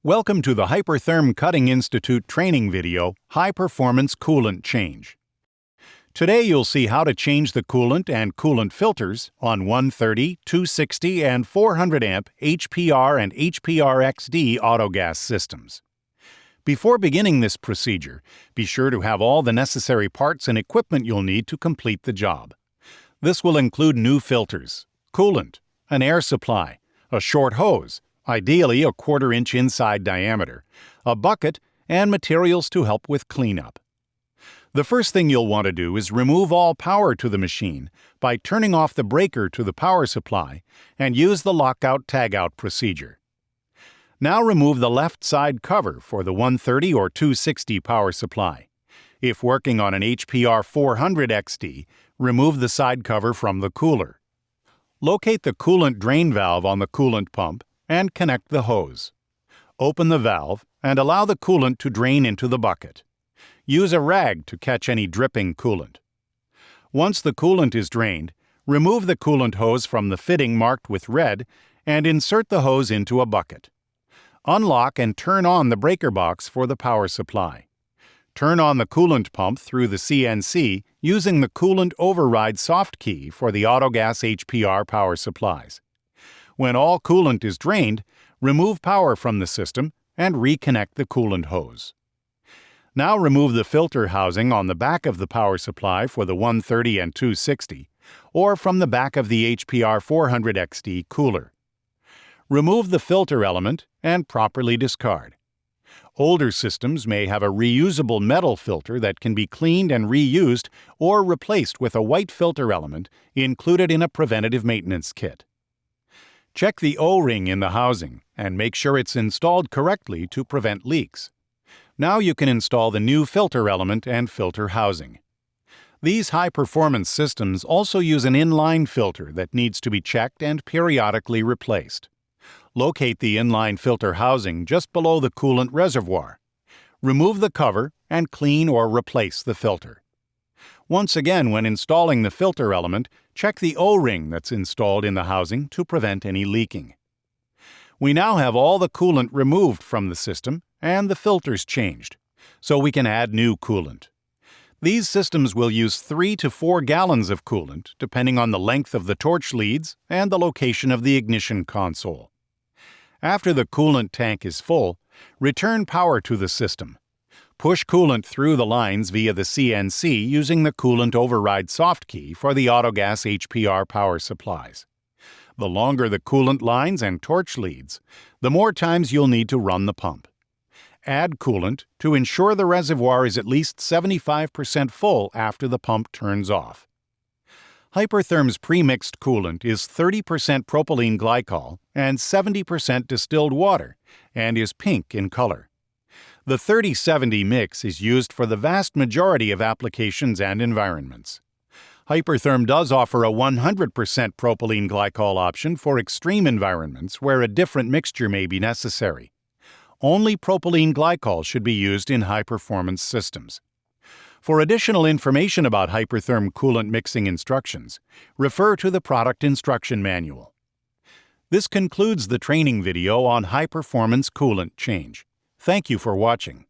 Welcome to the Hypertherm Cutting Institute training video, High Performance Coolant Change. Today you'll see how to change the coolant and coolant filters on 130, 260, and 400 amp HPR and HPRXD autogas systems. Before beginning this procedure, be sure to have all the necessary parts and equipment you'll need to complete the job. This will include new filters, coolant, an air supply, a short hose, ideally a 1/4 inch inside diameter, a bucket, and materials to help with cleanup. The first thing you'll want to do is remove all power to the machine by turning off the breaker to the power supply and use the lockout-tagout procedure. Now remove the left side cover for the 130 or 260 power supply. If working on an HPR 400XD, remove the side cover from the cooler. Locate the coolant drain valve on the coolant pump and connect the hose. Open the valve and allow the coolant to drain into the bucket. Use a rag to catch any dripping coolant. Once the coolant is drained, remove the coolant hose from the fitting marked with red and insert the hose into a bucket. Unlock and turn on the breaker box for the power supply. Turn on the coolant pump through the CNC using the coolant override soft key for the autogas HPR power supplies. When all coolant is drained, remove power from the system and reconnect the coolant hose. Now remove the filter housing on the back of the power supply for the 130 and 260, or from the back of the HPR 400XD cooler. Remove the filter element and properly discard. Older systems may have a reusable metal filter that can be cleaned and reused or replaced with a white filter element included in a preventative maintenance kit. Check the O-ring in the housing and make sure it's installed correctly to prevent leaks. Now you can install the new filter element and filter housing. These high-performance systems also use an inline filter that needs to be checked and periodically replaced. Locate the inline filter housing just below the coolant reservoir. Remove the cover and clean or replace the filter. Once again, when installing the filter element, check the O-ring that's installed in the housing to prevent any leaking. We now have all the coolant removed from the system and the filters changed, so we can add new coolant. These systems will use 3 to 4 gallons of coolant, depending on the length of the torch leads and the location of the ignition console. After the coolant tank is full, return power to the system. Push coolant through the lines via the CNC using the coolant override soft key for the autogas HPR power supplies. The longer the coolant lines and torch leads, the more times you'll need to run the pump. Add coolant to ensure the reservoir is at least 75% full after the pump turns off. Hypertherm's premixed coolant is 30% propylene glycol and 70% distilled water and is pink in color. The 30-70 mix is used for the vast majority of applications and environments. Hypertherm does offer a 100% propylene glycol option for extreme environments where a different mixture may be necessary. Only propylene glycol should be used in high-performance systems. For additional information about Hypertherm coolant mixing instructions, refer to the product instruction manual. This concludes the training video on high-performance coolant change. Thank you for watching.